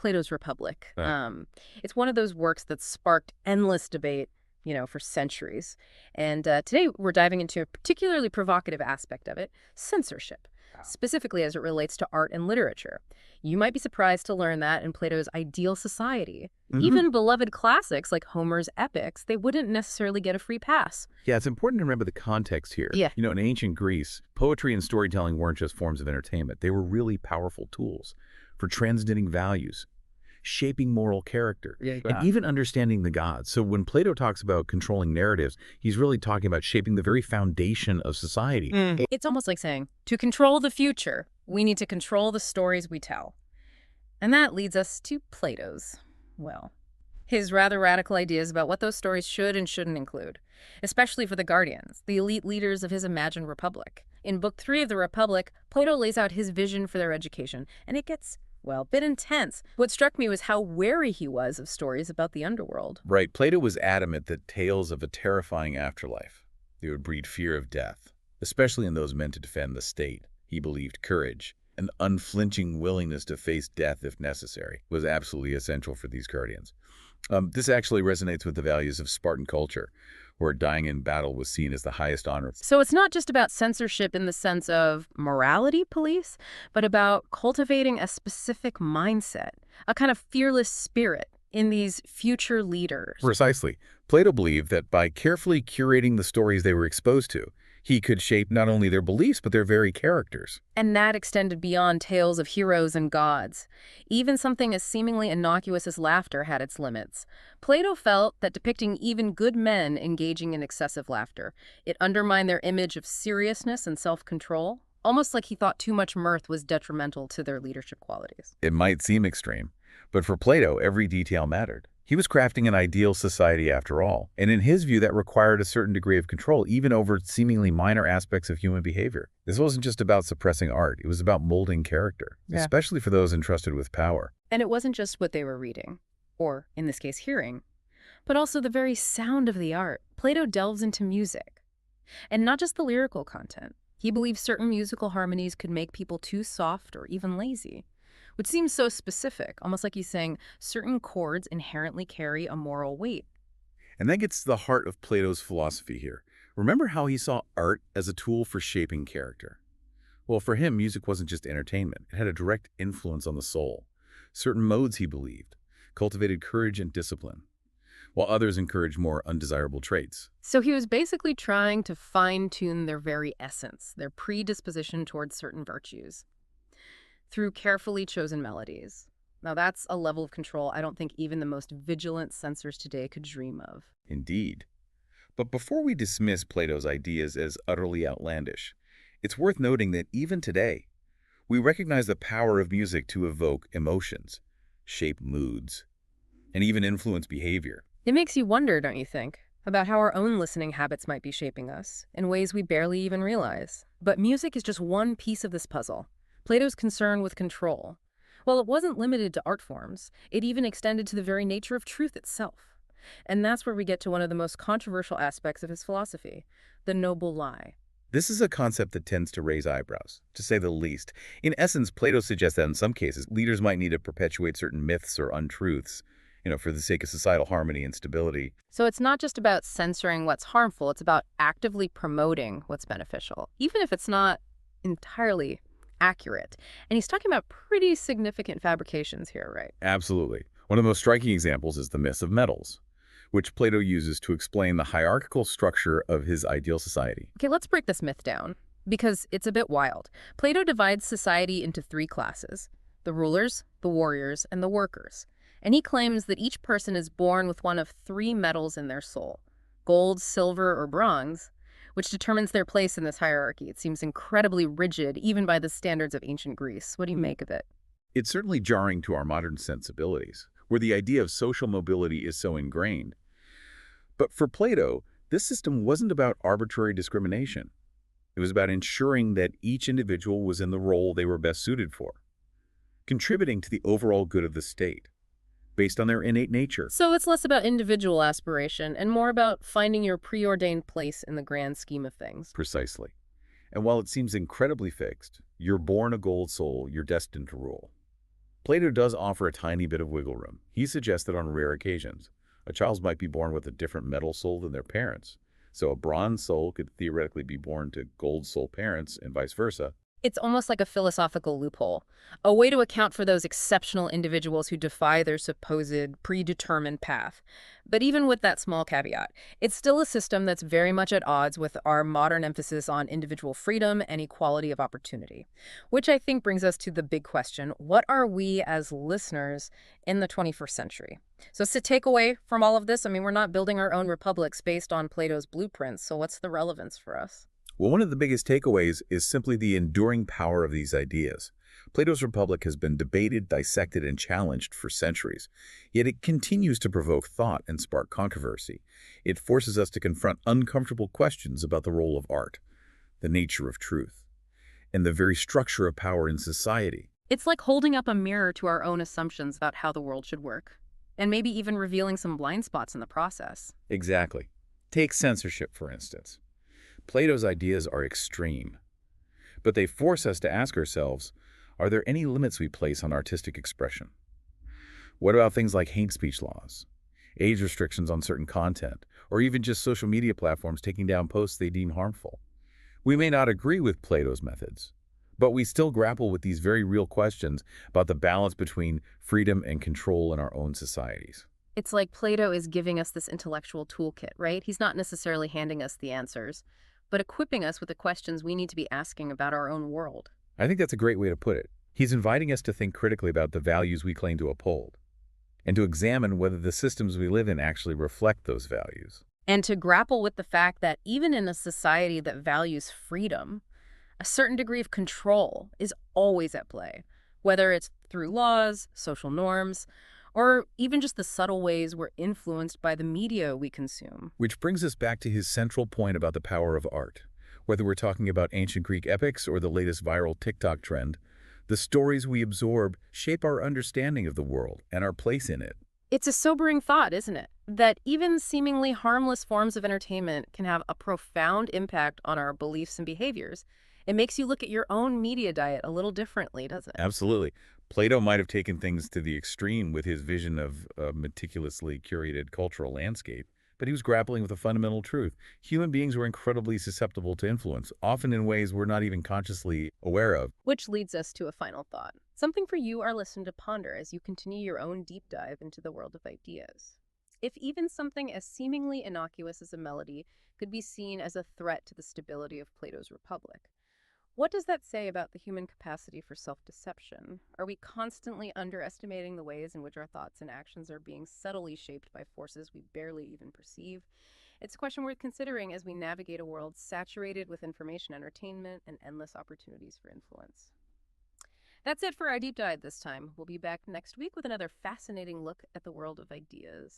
Plato's Republic. Uh, It's one of those works that sparked endless debate, for centuries. And today we're diving into a particularly provocative aspect of it, censorship, wow. specifically as it relates to art and literature. You might be surprised to learn that in Plato's ideal society, hmm even beloved classics like Homer's epics, they wouldn't necessarily get a free pass. Yeah, it's important to remember the context here. Yeah. In ancient Greece, poetry and storytelling weren't just forms of entertainment. They were really powerful tools for transcending values, shaping moral character, and Yeah. even understanding the gods. So when Plato talks about controlling narratives, he's really talking about shaping the very foundation of society. It's almost like saying, to control the future, we need to control the stories we tell. And that leads us to Plato's, well, his rather radical ideas about what those stories should and shouldn't include, especially for the guardians, the elite leaders of his imagined republic. In Book 3 of the Republic, Plato lays out his vision for their education, and it gets, well, a bit intense. What struck me was how wary he was of stories about the underworld. Right, Plato was adamant that tales of a terrifying afterlife, they would breed fear of death, especially in those meant to defend the state. He believed courage, an unflinching willingness to face death if necessary, was absolutely essential for these guardians. This actually resonates with the values of Spartan culture, where dying in battle was seen as the highest honor. So it's not just about censorship in the sense of morality police, but about cultivating a specific mindset, a kind of fearless spirit in these future leaders. Precisely. Plato believed that by carefully curating the stories they were exposed to, he could shape not only their beliefs, but their very characters. And that extended beyond tales of heroes and gods. Even something as seemingly innocuous as laughter had its limits. Plato felt that depicting even good men engaging in excessive laughter, it undermined their image of seriousness and self-control, almost like he thought too much mirth was detrimental to their leadership qualities. It might seem extreme, but for Plato, every detail mattered. He was crafting an ideal society after all, and in his view that required a certain degree of control, even over seemingly minor aspects of human behavior. This wasn't just about suppressing art, it was about molding character, Yeah. especially for those entrusted with power. And it wasn't just what they were reading, or in this case, hearing, but also the very sound of the art. Plato delves into music, and not just the lyrical content. He believed certain musical harmonies could make people too soft or even lazy, which seems so specific, almost like he's saying certain chords inherently carry a moral weight. And that gets to the heart of Plato's philosophy here. Remember how he saw art as a tool for shaping character? Well, for him, music wasn't just entertainment. It had a direct influence on the soul. Certain modes, he believed, cultivated courage and discipline, while others encouraged more undesirable traits. So he was basically trying to fine-tune their very essence, their predisposition towards certain virtues, through carefully chosen melodies. Now that's a level of control I don't think even the most vigilant censors today could dream of. Indeed. But before we dismiss Plato's ideas as utterly outlandish, it's worth noting that even today, we recognize the power of music to evoke emotions, shape moods, and even influence behavior. It makes you wonder, don't you think, about how our own listening habits might be shaping us in ways we barely even realize. But music is just one piece of this puzzle. Plato's concern with control, well, it wasn't limited to art forms. It even extended to the very nature of truth itself. And that's where we get to one of the most controversial aspects of his philosophy, the noble lie. This is a concept that tends to raise eyebrows, to say the least. In essence, Plato suggests that in some cases, leaders might need to perpetuate certain myths or untruths, for the sake of societal harmony and stability. So it's not just about censoring what's harmful, it's about actively promoting what's beneficial, even if it's not entirely accurate. And he's talking about pretty significant fabrications here, right? Absolutely. One of the most striking examples is the myth of metals, which Plato uses to explain the hierarchical structure of his ideal society. Okay, let's break this myth down, because it's a bit wild. Plato divides society into three classes: the rulers, the warriors, and the workers. And he claims that each person is born with one of three metals in their soul: gold, silver, or bronze, which determines their place in this hierarchy. It seems incredibly rigid, even by the standards of ancient Greece. What do you make of it? It's certainly jarring to our modern sensibilities, where the idea of social mobility is so ingrained. But for Plato, this system wasn't about arbitrary discrimination. It was about ensuring that each individual was in the role they were best suited for, contributing to the overall good of the state, based on their innate nature. So it's less about individual aspiration and more about finding your preordained place in the grand scheme of things. Precisely. And while it seems incredibly fixed, you're born a gold soul, you're destined to rule. Plato does offer a tiny bit of wiggle room. He suggests that on rare occasions, a child might be born with a different metal soul than their parents. So a bronze soul could theoretically be born to gold soul parents and vice versa. It's almost like a philosophical loophole, a way to account for those exceptional individuals who defy their supposed predetermined path. But even with that small caveat, it's still a system that's very much at odds with our modern emphasis on individual freedom and equality of opportunity. Which I think brings us to the big question: what are we as listeners in the 21st century? So, it's to take away from all of this, I mean, we're not building our own republics based on Plato's blueprints, so what's the relevance for us? Well, one of the biggest takeaways is simply the enduring power of these ideas. Plato's Republic has been debated, dissected, and challenged for centuries, yet it continues to provoke thought and spark controversy. It forces us to confront uncomfortable questions about the role of art, the nature of truth, and the very structure of power in society. It's like holding up a mirror to our own assumptions about how the world should work, and maybe even revealing some blind spots in the process. Exactly. Take censorship, for instance. Plato's ideas are extreme, but they force us to ask ourselves, are there any limits we place on artistic expression? What about things like hate speech laws, age restrictions on certain content, or even just social media platforms taking down posts they deem harmful? We may not agree with Plato's methods, but we still grapple with these very real questions about the balance between freedom and control in our own societies. It's like Plato is giving us this intellectual toolkit, right? He's not necessarily handing us the answers, but equipping us with the questions we need to be asking about our own world. I think that's a great way to put it. He's inviting us to think critically about the values we claim to uphold, and to examine whether the systems we live in actually reflect those values. And to grapple with the fact that even in a society that values freedom, a certain degree of control is always at play, whether it's through laws, social norms, or even just the subtle ways we're influenced by the media we consume. Which brings us back to his central point about the power of art. Whether we're talking about ancient Greek epics or the latest viral TikTok trend, the stories we absorb shape our understanding of the world and our place in it. It's a sobering thought, isn't it? That even seemingly harmless forms of entertainment can have a profound impact on our beliefs and behaviors. It makes you look at your own media diet a little differently, doesn't it? Absolutely. Plato might have taken things to the extreme with his vision of a meticulously curated cultural landscape, but he was grappling with a fundamental truth. Human beings were incredibly susceptible to influence, often in ways we're not even consciously aware of. Which leads us to a final thought. Something for you, our listener, to ponder as you continue your own deep dive into the world of ideas. If even something as seemingly innocuous as a melody could be seen as a threat to the stability of Plato's Republic, what does that say about the human capacity for self-deception? Are we constantly underestimating the ways in which our thoughts and actions are being subtly shaped by forces we barely even perceive? It's a question worth considering as we navigate a world saturated with information, entertainment, and endless opportunities for influence. That's it for our deep dive this time. We'll be back next week with another fascinating look at the world of ideas.